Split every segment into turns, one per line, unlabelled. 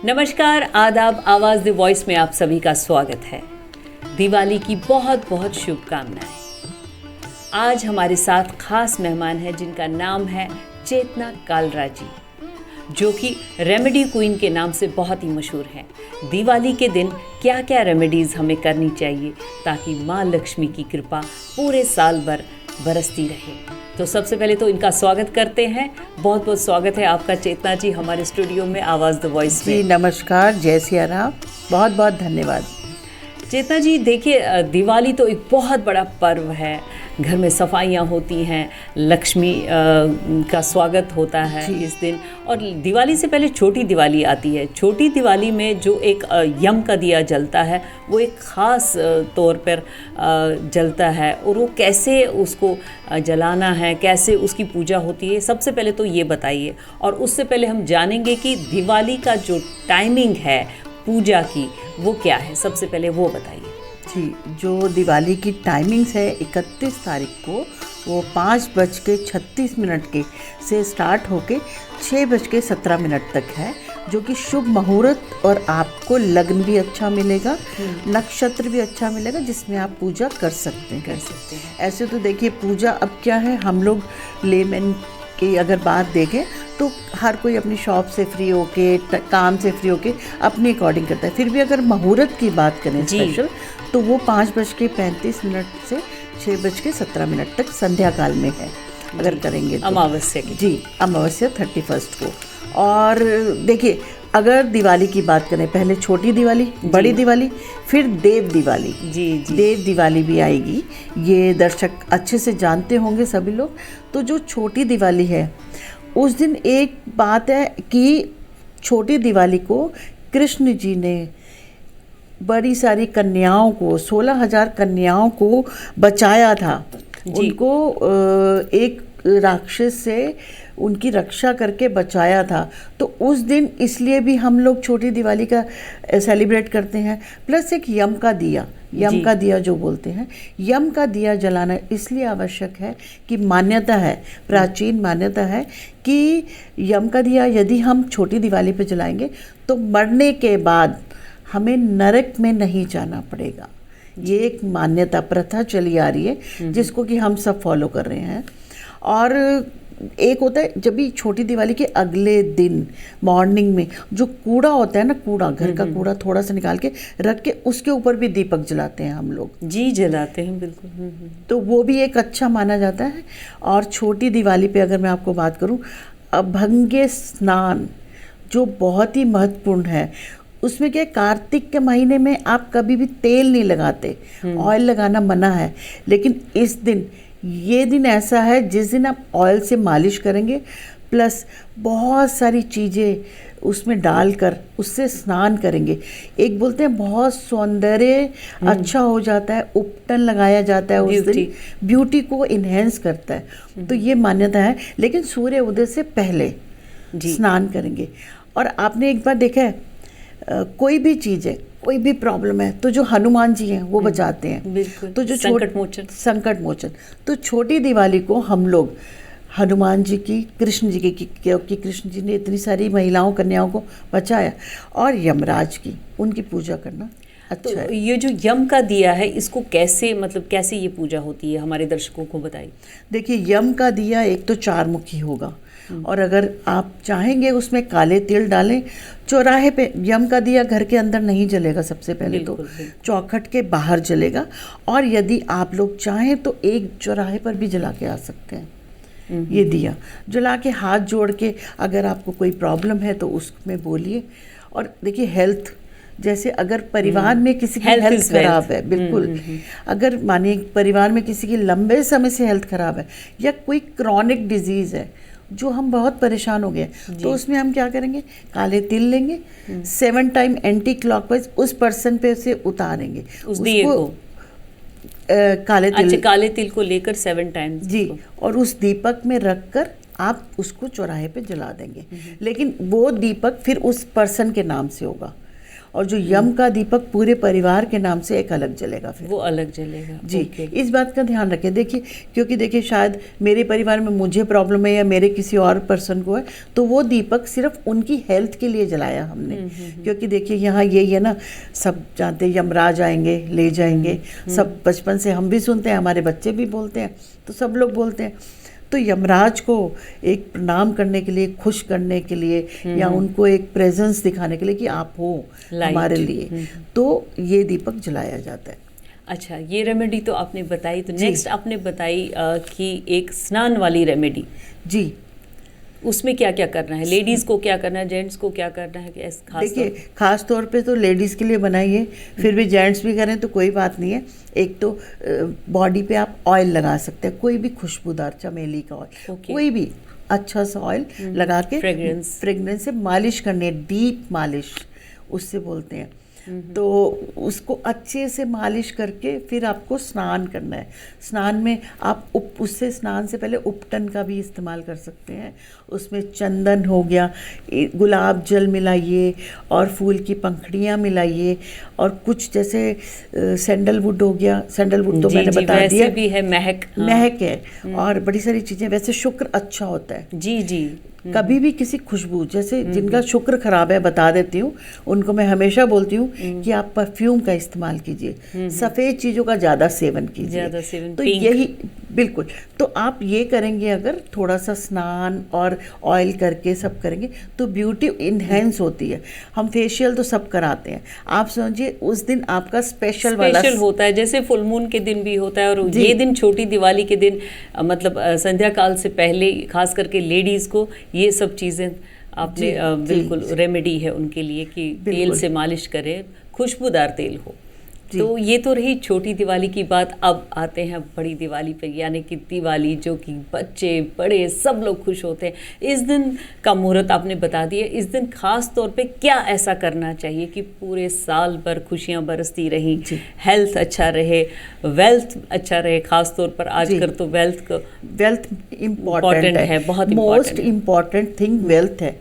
नमस्कार, आदाब, आवाज़ द वॉइस में आप सभी का स्वागत है। दिवाली की बहुत बहुत शुभकामनाएं। आज हमारे साथ खास मेहमान हैं जिनका नाम है चेतना कालरा जी, जो कि रेमेडी क्वीन के नाम से बहुत ही मशहूर हैं। दिवाली के दिन क्या क्या रेमेडीज़ हमें करनी चाहिए ताकि माँ लक्ष्मी की कृपा पूरे साल भर बरसती रहे। तो सबसे पहले तो इनका स्वागत करते हैं। बहुत बहुत स्वागत है आपका चेतना जी हमारे स्टूडियो में आवाज़ द वॉइस में।
जी नमस्कार, जय सिया राम, बहुत बहुत धन्यवाद।
चेतना जी, देखिए दिवाली तो एक बहुत बड़ा पर्व है। घर में सफाइयाँ होती हैं, लक्ष्मी का स्वागत होता है इस दिन। और दिवाली से पहले छोटी दिवाली आती है। छोटी दिवाली में जो एक यम का दिया जलता है वो एक ख़ास तौर पर जलता है, और वो कैसे उसको जलाना है, कैसे उसकी पूजा होती है, सबसे पहले तो ये बताइए। और उससे पहले हम जानेंगे कि दिवाली का जो टाइमिंग है पूजा की वो क्या है, सबसे पहले वो बताइए।
जी, जो दिवाली की टाइमिंग्स है 31 तारीख को वो 5:36 के से स्टार्ट होके 6:17 तक है, जो कि शुभ मुहूर्त, और आपको लग्न भी अच्छा मिलेगा, नक्षत्र भी अच्छा मिलेगा जिसमें आप पूजा कर सकते हैं। ऐसे तो देखिए पूजा अब क्या है, हम लोग लेमैन की अगर बात देखें तो हर कोई अपनी शॉप से फ्री होके, काम से फ्री होके अपने अकॉर्डिंग करता है। फिर भी अगर मुहूर्त की बात करें स्पेशल, तो वो 5:35 से 6:17 तक संध्या काल में है अगर करेंगे तो।
अमावस्या की।
जी, अमावस्या 31 को। और देखिए अगर दिवाली की बात करें, पहले छोटी दिवाली, बड़ी दिवाली, फिर देव दिवाली।
जी।
देव दिवाली भी आएगी, ये दर्शक अच्छे से जानते होंगे सभी लोग। तो जो छोटी दिवाली है उस दिन एक बात है कि छोटी दिवाली को कृष्ण जी ने बड़ी सारी कन्याओं को, 16,000 कन्याओं को बचाया था। उनको एक राक्षस से उनकी रक्षा करके बचाया था। तो उस दिन इसलिए भी हम लोग छोटी दिवाली का सेलिब्रेट करते हैं। प्लस एक यम का दिया जो बोलते हैं, यम का दिया जलाना इसलिए आवश्यक है कि मान्यता है, प्राचीन मान्यता है कि यम का दिया यदि हम छोटी दिवाली पे जलाएंगे तो मरने के बाद हमें नरक में नहीं जाना पड़ेगा। ये एक मान्यता, प्रथा चली आ रही है जिसको कि हम सब फॉलो कर रहे हैं। और एक होता है जब भी छोटी दिवाली के अगले दिन मॉर्निंग में जो कूड़ा होता है ना, कूड़ा, घर का कूड़ा थोड़ा सा निकाल के रख के उसके ऊपर भी दीपक जलाते हैं हम लोग।
जी, जलाते हैं बिल्कुल।
तो वो भी एक अच्छा माना जाता है। और छोटी दिवाली पे अगर मैं आपको बात करूं, अभंगे स्नान जो बहुत ही महत्वपूर्ण है, उसमें क्या, कार्तिक के महीने में आप कभी भी तेल नहीं लगाते, ऑयल लगाना मना है। लेकिन इस दिन, ये दिन ऐसा है जिस दिन आप ऑयल से मालिश करेंगे, प्लस बहुत सारी चीज़ें उसमें डालकर उससे स्नान करेंगे। एक बोलते हैं बहुत सौंदर्य अच्छा हो जाता है, उपटन लगाया जाता है उस दिन, ब्यूटी को इन्हेंस करता है। तो ये मान्यता है। लेकिन सूर्य उदय से पहले स्नान करेंगे। और आपने एक बार देखा है, कोई भी चीज़ है, कोई भी प्रॉब्लम है तो जो हनुमान जी हैं वो बचाते हैं।
बिल्कुल।
तो जो
संकट मोचन।
तो छोटी दिवाली को हम लोग हनुमान जी की, कृष्ण जी की, क्योंकि कृष्ण जी ने इतनी सारी महिलाओं, कन्याओं को बचाया, और यमराज की, उनकी पूजा करना अच्छा है।
ये जो यम का दिया है इसको कैसे, मतलब कैसे ये पूजा होती है, हमारे दर्शकों को बताइए।
देखिए यम का दिया एक तो 4 मुखी होगा, और अगर आप चाहेंगे उसमें काले तिल डालें। चौराहे पे यम का दिया घर के अंदर नहीं जलेगा, सबसे पहले तो चौखट के बाहर जलेगा। और यदि आप लोग चाहें तो एक चौराहे पर भी जला के आ सकते हैं। ये दिया जला के हाथ जोड़ के अगर आपको कोई प्रॉब्लम है तो उसमें बोलिए। और देखिए हेल्थ, जैसे अगर परिवार में किसी की हेल्थ खराब है, बिल्कुल, अगर मानिए परिवार में किसी की लंबे समय से हेल्थ खराब है या कोई क्रॉनिक डिजीज़ है जो हम बहुत परेशान हो गए, तो उसमें हम क्या करेंगे, काले तिल लेंगे, 7 टाइम एंटी क्लॉकवाइज उस पर्सन पे से उतारेंगे,
उस दिए को काले तिल को लेकर 7 टाइम्स
जी, और उस दीपक में रखकर आप उसको चौराहे पे जला देंगे। लेकिन वो दीपक फिर उस पर्सन के नाम से होगा। और जो यम का दीपक पूरे परिवार के नाम से एक अलग जलेगा फिर।
वो अलग जलेगा।
जी,
ओके।
इस बात का ध्यान रखें। देखिए, क्योंकि देखिए शायद मेरे परिवार में मुझे प्रॉब्लम है या मेरे किसी और पर्सन को है, तो वो दीपक सिर्फ उनकी हेल्थ के लिए जलाया हमने। क्योंकि देखिए यहाँ यही है ना, सब जानते हैं यमराज आएंगे ले जाएंगे, सब बचपन से हम भी सुनते हैं, हमारे बच्चे भी बोलते हैं, तो सब लोग बोलते हैं। तो यमराज को एक प्रणाम करने के लिए, खुश करने के लिए, या उनको एक प्रेजेंस दिखाने के लिए कि आप हो हमारे लिए, तो ये दीपक जलाया जाता है।
अच्छा, ये रेमेडी तो आपने बताई। तो नेक्स्ट आपने बताई कि एक स्नान वाली रेमेडी।
जी,
उसमें क्या क्या करना है? लेडीज़ को क्या करना है, जेंट्स को क्या करना है? खास
देखिए, खास तौर पे तो लेडीज़ के लिए बनाइए, फिर भी जेंट्स भी करें तो कोई बात नहीं है। एक तो बॉडी पे आप ऑयल लगा सकते हैं, कोई भी खुशबूदार चमेली का ऑयल, कोई भी अच्छा सा ऑयल लगा के फ्रेग्रेंस से मालिश करनी है, डीप मालिश उससे बोलते हैं। तो उसको अच्छे से मालिश करके फिर आपको स्नान करना है। स्नान में आप उससे स्नान से पहले उपटन का भी इस्तेमाल कर सकते हैं। उसमें चंदन हो गया, गुलाब जल मिलाइए और फूल की पंखड़ियाँ मिलाइए, और कुछ जैसे सैंडलवुड हो गया। सैंडलवुड तो मैंने बता दिया,
भी है, महक
है, और बड़ी सारी चीज़ें। वैसे शुक्र अच्छा होता है।
जी जी।
कभी भी किसी खुशबू, जैसे जिनका शुक्र खराब है, बता देती हूँ, उनको मैं हमेशा बोलती हूँ कि आप परफ्यूम का इस्तेमाल कीजिए, सफ़ेद चीज़ों का ज़्यादा सेवन कीजिए। तो यही बिल्कुल, तो आप ये करेंगे, अगर थोड़ा सा स्नान और ऑयल करके सब करेंगे तो ब्यूटी इन्हेंस होती है। हम फेशियल तो सब कराते हैं, आप समझिए उस दिन आपका स्पेशल
होता है, जैसे फुल मून के दिन भी होता है, और ये दिन छोटी दिवाली के दिन, मतलब संध्या काल से पहले खास करके लेडीज़ को ये सब चीज़ें आपने बिल्कुल रेमेडी है उनके लिए कि तेल से मालिश करें, खुशबूदार तेल हो। तो ये तो रही छोटी दिवाली की बात। अब आते हैं बड़ी दिवाली पे, यानी कि दिवाली, जो कि बच्चे बड़े सब लोग खुश होते हैं। इस दिन का मुहूर्त आपने बता दिया। इस दिन खास तौर पे क्या ऐसा करना चाहिए कि पूरे साल भर खुशियाँ बरसती रहें, हेल्थ अच्छा रहे, वेल्थ अच्छा रहे? खास तौर पर आजकल तो वेल्थ इम्पॉर्टेंट है, बहुत
मोस्ट इम्पॉर्टेंट थिंग वेल्थ है।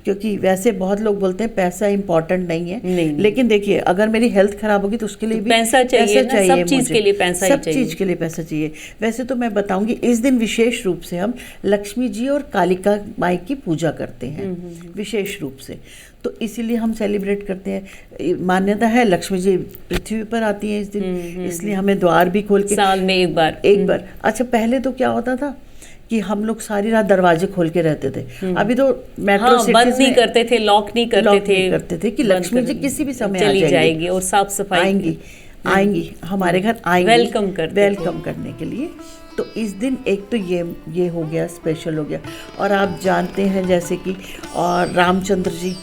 क्योंकि वैसे बहुत लोग बोलते हैं पैसा इम्पॉर्टेंट नहीं है, लेकिन देखिए, अगर मेरी हेल्थ खराब होगी तो उसके लिए
पैसा चाहिए, सब चीज के लिए पैसा
चाहिए, सब चीज के लिए पैसा चाहिए। वैसे तो मैं बताऊंगी, इस दिन विशेष रूप से हम लक्ष्मी जी और कालिका माई की पूजा करते हैं, विशेष रूप से। तो इसीलिए हम सेलिब्रेट करते हैं। मान्यता है लक्ष्मी जी पृथ्वी पर आती हैं इस दिन, इसलिए हमें द्वार भी खोल के
साल में एक बार।
अच्छा, पहले तो क्या होता था कि हम लोग सारी रात दरवाजे खोल के रहते थे। अभी तो मेट्रो सिटीज
बंद नहीं करते थे, लॉक नहीं करते थे
कि लक्ष्मी जी किसी भी समय
चली जाएगी और साफ सफाई
आएंगी हमारे घर, आएंगी
वेलकम
करने के लिए। तो इस दिन एक तो ये हो गया, स्पेशल हो गया। और आप जानते हैं जैसे कि और रामचंद्र जी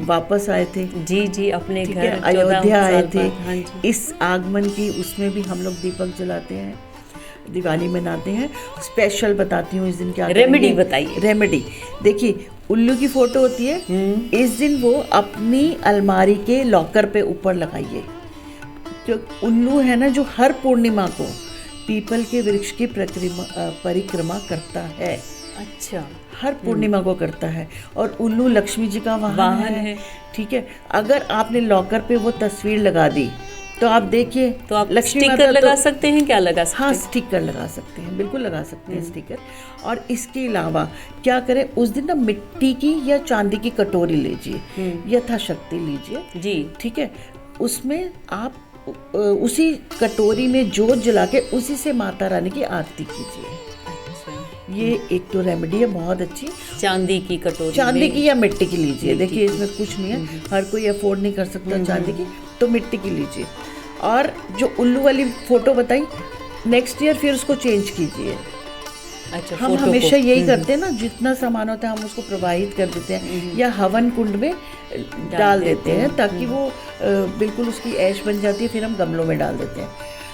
वापस आए थे,
जी अपने घर
अयोध्या आए थे। इस आगमन की उसमें भी हम लोग दीपक जलाते हैं, दिवाली मनाते हैं। स्पेशल बताती हूँ इस दिन क्या
रेमेडी बताइए।
रेमेडी देखिए, उल्लू की फोटो होती है, इस दिन वो अपनी अलमारी के लॉकर पे ऊपर लगाइए। जो उल्लू है ना, जो हर पूर्णिमा को पीपल के वृक्ष की परिक्रमा करता है।
अच्छा,
हर पूर्णिमा को करता है, और उल्लू लक्ष्मी जी का वाहन है। ठीक है, अगर आपने लॉकर पे वो तस्वीर लगा दी तो आप देखिए,
तो आप स्टिकर लगा सकते हैं, क्या लगा सकते हैं?
हाँ, स्टिकर लगा सकते हैं, बिल्कुल लगा सकते हैं स्टिकर। और इसके अलावा क्या करें, उस दिन ना मिट्टी की या चांदी की कटोरी लीजिए, यथाशक्ति लीजिए
जी,
ठीक है। उसमें आप उसी कटोरी में जोत जला के उसी से माता रानी की आरती कीजिए। ये एक तो रेमेडी है बहुत अच्छी।
चांदी की कटोरी,
चांदी की या मिट्टी की लीजिए। देखिए, इसमें कुछ नहीं है, हर कोई अफोर्ड नहीं कर सकता चांदी की, तो मिट्टी की लीजिए। और जो उल्लू वाली फोटो बताई, नेक्स्ट ईयर फिर उसको चेंज कीजिए।
अच्छा,
हम हमेशा यही करते हैं ना, जितना सामान होता है हम उसको प्रवाहित कर देते हैं या हवन कुंड में डाल देते हैं, ताकि वो बिल्कुल उसकी ऐश बन जाती है, फिर हम गमलों में डाल देते हैं।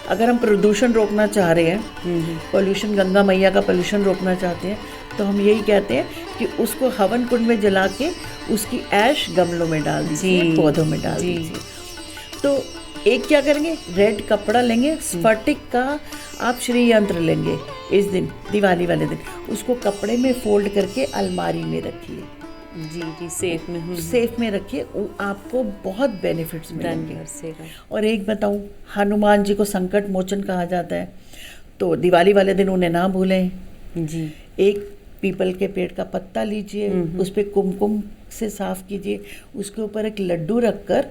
अगर हम प्रदूषण रोकना चाह रहे हैं, पोल्यूशन, गंगा मैया का पोल्यूशन रोकना चाहते हैं, तो हम यही कहते हैं कि उसको हवन कुंड में जला के उसकी ऐश गमलों में डाल दीजिए, पौधों में डाल दीजिए। तो एक क्या करेंगे, रेड कपड़ा लेंगे, स्फटिक का आप श्री यंत्र लेंगे इस दिन, दिवाली वाले दिन, उसको कपड़े में फोल्ड करके अलमारी में रखिए।
जी जी, सेफ में।
सेफ में रखिए, आपको बहुत बेनिफिट्स
धन
मिलेंगे।
बरसेगा।
और एक बताऊं, हनुमान जी को संकट मोचन कहा जाता है, तो दिवाली वाले दिन उन्हें ना भूलें।
जी।
एक पीपल के पेड़ का पत्ता लीजिए, उस पर कुमकुम से साफ कीजिए, उसके ऊपर एक लड्डू रखकर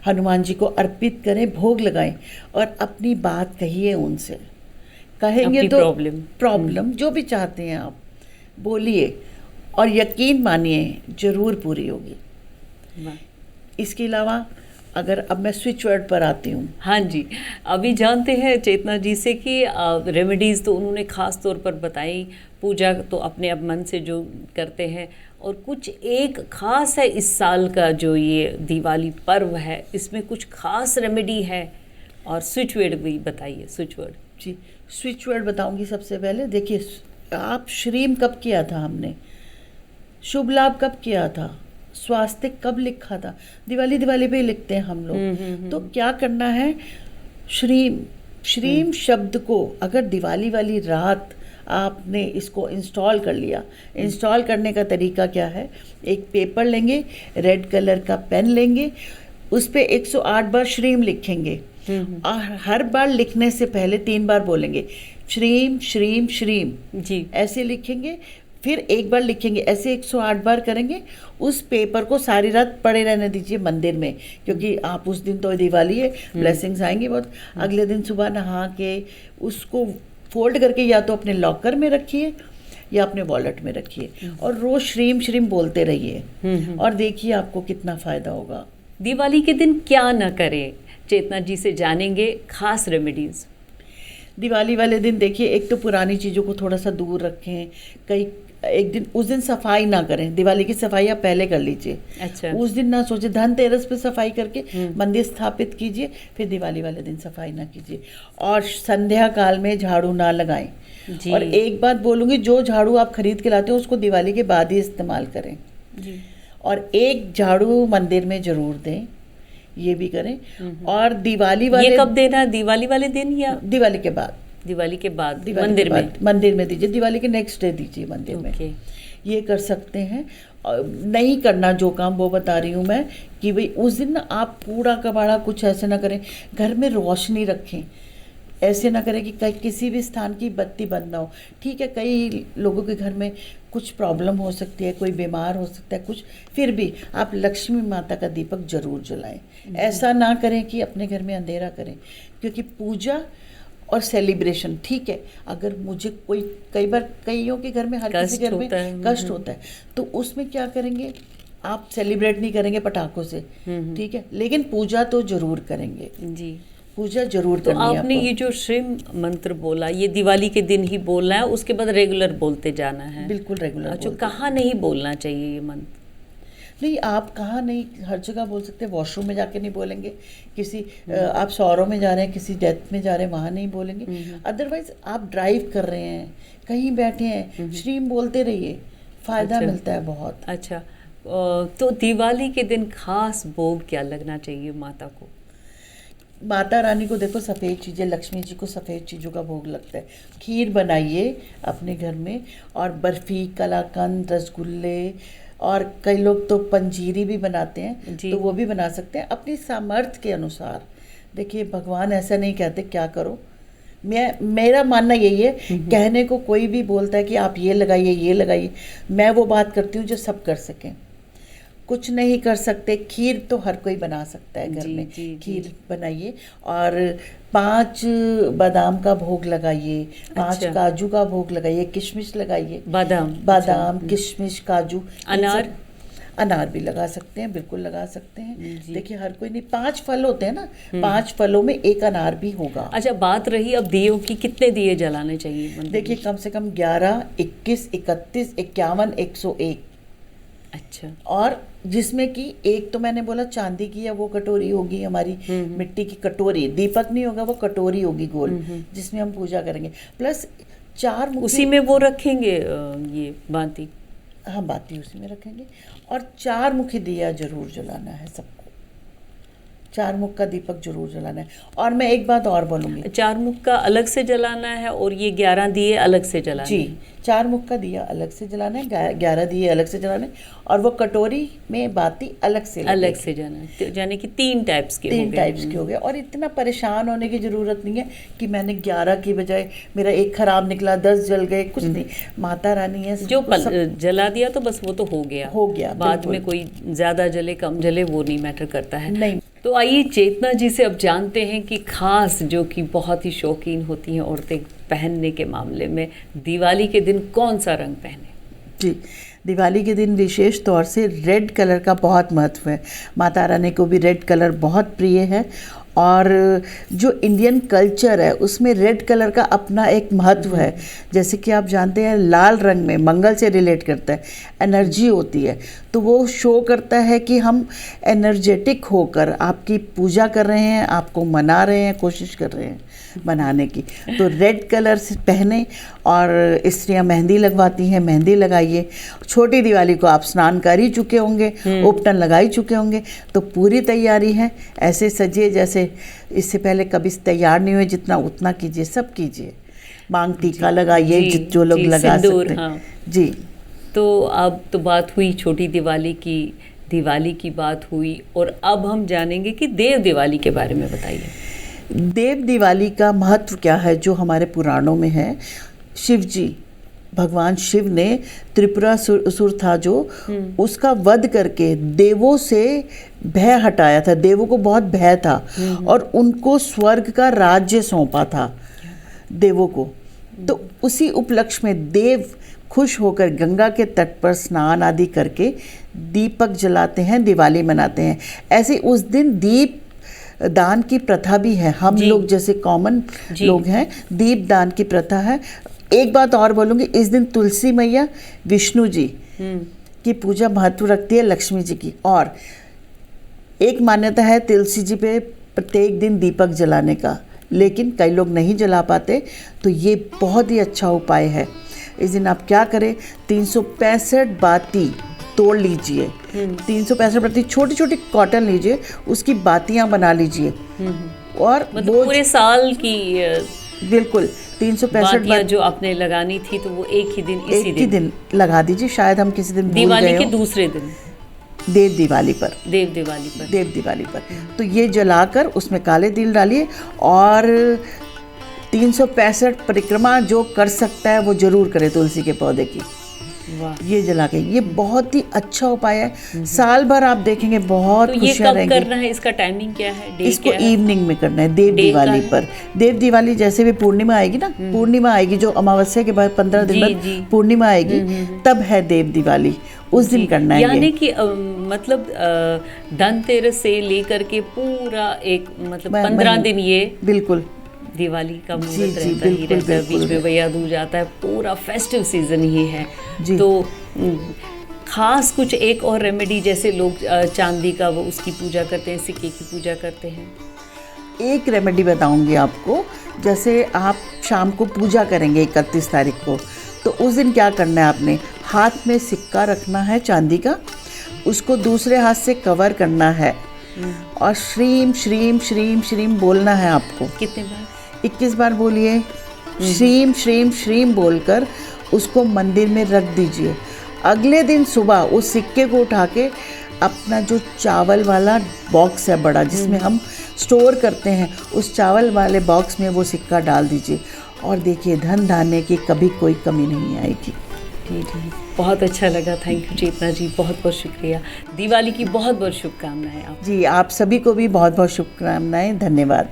हनुमान जी को अर्पित करें, भोग लगाएं और अपनी बात कहिए उनसे। कहेंगे
अपनी
तो
प्रॉब्लम।
जो भी चाहते हैं आप बोलिए, और यकीन मानिए जरूर पूरी होगी।
वाह।
इसके अलावा अगर अब मैं स्विच वर्ड पर आती हूँ।
हाँ जी, अभी जानते हैं चेतना जी से कि रेमेडीज़ तो उन्होंने ख़ास तौर पर बताई, पूजा तो अपने अब मन से जो करते हैं, और कुछ एक ख़ास है इस साल का जो ये दिवाली पर्व है, इसमें कुछ ख़ास रेमेडी है, और स्विच वर्ड भी बताइए। Switch word.
जी, स्विच वर्ड बताऊंगी। सबसे पहले देखिए, आप श्रीम कब किया था हमने, शुभ लाभ कब किया था, स्वास्थ्य कब लिखा था, दिवाली पे ही लिखते हैं हम लोग। तो क्या करना है, श्रीम शब्द को अगर दिवाली वाली रात आपने इसको इंस्टॉल कर लिया। इंस्टॉल करने का तरीका क्या है, एक पेपर लेंगे, रेड कलर का पेन लेंगे, उस पे 108 बार श्रीम लिखेंगे, और हर बार लिखने से पहले 3 बार बोलेंगे श्रीम श्रीम श्रीम
जी,
ऐसे लिखेंगे। फिर एक बार लिखेंगे, ऐसे 108 बार करेंगे। उस पेपर को सारी रात पड़े रहने दीजिए मंदिर में, क्योंकि आप उस दिन तो दिवाली है, ब्लेसिंग्स आएंगे बहुत। अगले दिन सुबह नहा के उसको फोल्ड करके या तो अपने लॉकर में रखिए या अपने वॉलेट में रखिए, और रोज श्रीम श्रीम बोलते रहिए, और देखिए आपको कितना फ़ायदा होगा।
दिवाली के दिन क्या न करें, चेतना जी से जानेंगे खास रेमेडीज़।
दिवाली वाले दिन देखिए, एक तो पुरानी चीज़ों को थोड़ा सा दूर रखें। कई एक दिन उस दिन सफाई ना करें, दिवाली की सफाई आप पहले कर लीजिए।
अच्छा।
उस दिन ना सोचे, धनतेरस पे सफाई करके मंदिर स्थापित कीजिए, फिर दिवाली वाले दिन सफाई ना कीजिए। और संध्या काल में झाड़ू ना लगाएं।
जी।
और एक बात बोलूँगी, जो झाड़ू आप खरीद के लाते हो उसको दिवाली के बाद ही इस्तेमाल करें।
जी।
और एक झाड़ू मंदिर में जरूर दें, ये भी करें। और दिवाली वाले,
ये कब देना, दिवाली वाले दिन या
दिवाली के बाद?
दिवाली के बाद
दिवाली
मंदिर
के
में?
बाद मंदिर में दीजिए, दिवाली के नेक्स्ट डे दीजिए मंदिर में।
ओके।
ये कर सकते हैं। और नहीं करना जो काम वो बता रही हूँ मैं, कि भाई उस दिन ना आप कूड़ा कबाड़ा कुछ ऐसे ना करें, घर में रोशनी रखें, ऐसे ना करें कि किसी भी स्थान की बत्ती बंद ना हो। ठीक है, कई लोगों के घर में कुछ प्रॉब्लम हो सकती है, कोई बीमार हो सकता है कुछ, फिर भी आप लक्ष्मी माता का दीपक जरूर जलाएं। ऐसा ना करें कि अपने घर में अंधेरा करें, क्योंकि पूजा और सेलिब्रेशन, ठीक है, अगर मुझे कोई, कई बार कईयों के घर में, हर किसी घर में कष्ट होता है, तो उसमें क्या करेंगे, आप सेलिब्रेट नहीं करेंगे पटाखों से, ठीक है, लेकिन पूजा तो जरूर करेंगे।
जी,
पूजा जरूर
तो
करनी है
आपने
आपको।
ये जो श्रीम मंत्र बोला, ये दिवाली के दिन ही बोलना है, उसके बाद रेगुलर बोलते जाना है?
बिल्कुल रेगुलर।
अच्छा, कहाँ नहीं बोलना चाहिए ये मंत्र?
नहीं, आप कहाँ नहीं, हर जगह बोल सकते हैं। वॉशरूम में जाके नहीं बोलेंगे, किसी आप सौरों में जा रहे हैं, किसी डेथ में जा रहे हैं, वहाँ नहीं बोलेंगे। अदरवाइज आप ड्राइव कर रहे हैं, कहीं बैठे हैं, श्रीम बोलते रहिए, फ़ायदा
अच्छा।
मिलता है बहुत।
अच्छा, तो दिवाली के दिन खास भोग क्या लगना चाहिए माता को?
माता रानी को देखो, सफ़ेद चीज़ें, लक्ष्मी जी को सफ़ेद चीज़ों का भोग लगता है। खीर बनाइए अपने घर में, और बर्फ़ी, कलाकंद, रसगुल्ले, और कई लोग तो पंजीरी भी बनाते हैं,
जी।
तो वो भी बना सकते हैं अपनी सामर्थ्य के अनुसार। देखिए, भगवान ऐसा नहीं कहते क्या करो, मेरा मानना यही है, कहने को कोई भी बोलता है कि आप ये लगाइए, मैं वो बात करती हूँ जो सब कर सकें। कुछ नहीं कर सकते, खीर तो हर कोई बना सकता है घर
जी,
में।
जी, जी।
खीर बनाइए, और 5 बादाम का भोग लगाइए, 5
अच्छा।
काजू का भोग लगाइए, किशमिश लगाइए।
बादाम।
किशमिश, काजू, इन
अनार?
सब- अनार भी लगा सकते हैं, बिल्कुल लगा सकते हैं।
जी।
देखिए, हर कोई नहीं, 5 फल होते हैं ना, 5 फलों में 1 अनार भी होगा।
अच्छा, बात रही अब दियों की, कितने दिए जलाने चाहिए मंदिर
देखिए, कम से कम 11, 21, 31, 51, 101।
अच्छा।
और जिसमें कि एक तो मैंने बोला चांदी की या वो कटोरी होगी हमारी, मिट्टी की कटोरी, दीपक नहीं होगा, वो कटोरी होगी गोल, जिसमें हम पूजा करेंगे। प्लस 4
उसी में वो रखेंगे ये बाती?
हाँ, बाती उसी में रखेंगे। और 4 मुखी दिया जरूर जलाना है सबको, 4 मुख का दीपक जरूर जलाना है। और मैं एक बात और बोलूँगी,
4 मुख का अलग से जलाना है, और ये 11 दिए अलग से जलाना
जी,
है?
4 मुख का दिया अलग से जलाना है, 11 दिए अलग से जलाना है। और वो कटोरी में बाती अलग से
जाना, तो यानी कि 3 टाइप्स के
3 टाइप्स के हो गए। और इतना परेशान होने की ज़रूरत नहीं है कि मैंने 11 की बजाय मेरा 1 खराब निकला, 10 जल गए, कुछ नहीं। माता रानी है,
जो जला दिया तो बस वो तो हो गया, बाद में कोई ज़्यादा जले कम जले वो नहीं मैटर करता है।
नहीं।
तो आइए चेतना जी से अब जानते हैं कि खास जो कि बहुत ही शौकीन होती हैं औरतें पहनने के मामले में, दिवाली के दिन कौन सा रंग पहने?
जी, दिवाली के दिन विशेष तौर से रेड कलर का बहुत महत्व है। माता रानी को भी रेड कलर बहुत प्रिय है और जो इंडियन कल्चर है उसमें रेड कलर का अपना एक महत्व है। जैसे कि आप जानते हैं लाल रंग में मंगल से रिलेट करता है, एनर्जी होती है, तो वो शो करता है कि हम एनर्जेटिक होकर आपकी पूजा कर रहे हैं, आपको मना रहे हैं, कोशिश कर रहे हैं मनाने की। तो रेड कलर से पहने। और स्त्रियां मेहंदी लगवाती हैं, मेहंदी लगाइए। छोटी दिवाली को आप स्नान कर ही चुके होंगे, उपटन लगा ही चुके होंगे, तो पूरी तैयारी है। ऐसे सजिए जैसे इससे पहले कभी तैयार नहीं हुए, जितना उतना कीजिए, सब कीजिए। मांग टीका लगाइए जो लोग लगा सकते हैं।
हाँ।
जी।
तो अब तो बात हुई छोटी दिवाली की बात हुई, और अब हम जानेंगे कि देव दिवाली के बारे में बताइए।
देव दिवाली का महत्व क्या है जो हमारे पुराणों में है। शिव जी, भगवान शिव ने त्रिपुरासुर था जो, उसका वध करके देवों से भय हटाया था। देवों को बहुत भय था और उनको स्वर्ग का राज्य सौंपा था देवों को। तो उसी उपलक्ष्य में देव खुश होकर गंगा के तट पर स्नान आदि करके दीपक जलाते हैं, दिवाली मनाते हैं। ऐसे उस दिन दीप दान की प्रथा भी है। हम लोग जैसे कॉमन लोग हैं, दीप दान की प्रथा है। एक बात और बोलूँगी, इस दिन तुलसी मैया, विष्णु जी की पूजा महत्व रखती है, लक्ष्मी जी की। और एक मान्यता है तुलसी जी पे प्रत्येक दिन दीपक जलाने का, लेकिन कई लोग नहीं जला पाते, तो ये बहुत ही अच्छा उपाय है। इस दिन आप क्या करें, 365 बाती तोड़ लीजिए। 365 बाती छोटी छोटी कॉटन लीजिए, उसकी बातियां बना लीजिए। और
मतलब पूरे साल की
बिल्कुल 365
बातियां जो आपने लगानी थी, तो वो एक ही दिन
लगा दीजिए। शायद हम किसी दिन
दिवाली के दूसरे दिन,
देव दिवाली पर तो ये जलाकर उसमें काले तिल डालिए। और 365 परिक्रमा जो कर सकता है वो जरूर करे तुलसी के पौधे की। ये जला के, ये बहुत ही अच्छा उपाय है। साल भर आप देखेंगे बहुत खुशियां रहेंगी।
कब करना है, इसका टाइमिंग क्या है?
इसको इवनिंग में करना है, देव दिवाली पर। देव दिवाली जैसे भी पूर्णिमा आएगी ना, पूर्णिमा आएगी जो अमावस्या के बाद 15 दिन बाद पूर्णिमा आएगी, तब है देव दिवाली, उस दिन करना है।
यानी कि मतलब धनतेरस से लेकर के पूरा एक मतलब 15 दिन ये
बिल्कुल
दिवाली का मुहूर्त रहता ही रहता है। बीच में भैया दूज आता है, पूरा फेस्टिव सीजन ही है। तो खास कुछ एक और रेमेडी, जैसे लोग चांदी का वो उसकी पूजा करते हैं, सिक्के की पूजा करते हैं।
एक रेमेडी बताऊंगी आपको। जैसे आप शाम को पूजा करेंगे 31 तारीख को, तो उस दिन क्या करना है, आपने हाथ में सिक्का रखना है चांदी का, उसको दूसरे हाथ से कवर करना है और श्रीम श्रीम श्रीम श्रीम बोलना है आपको।
कितने बार?
21 बार बोलिए। श्रीम श्रीम श्रीम बोलकर उसको मंदिर में रख दीजिए। अगले दिन सुबह उस सिक्के को उठा के अपना जो चावल वाला बॉक्स है बड़ा, जिसमें हम स्टोर करते हैं, उस चावल वाले बॉक्स में वो सिक्का डाल दीजिए। और देखिए धन धान्य की कभी कोई कमी नहीं आएगी।
जी, बहुत अच्छा लगा। थैंक यू चेतना जी, बहुत बहुत शुक्रिया। दिवाली की बहुत बहुत शुभकामनाएं आप।
जी, आप सभी को भी बहुत बहुत शुभकामनाएं। धन्यवाद।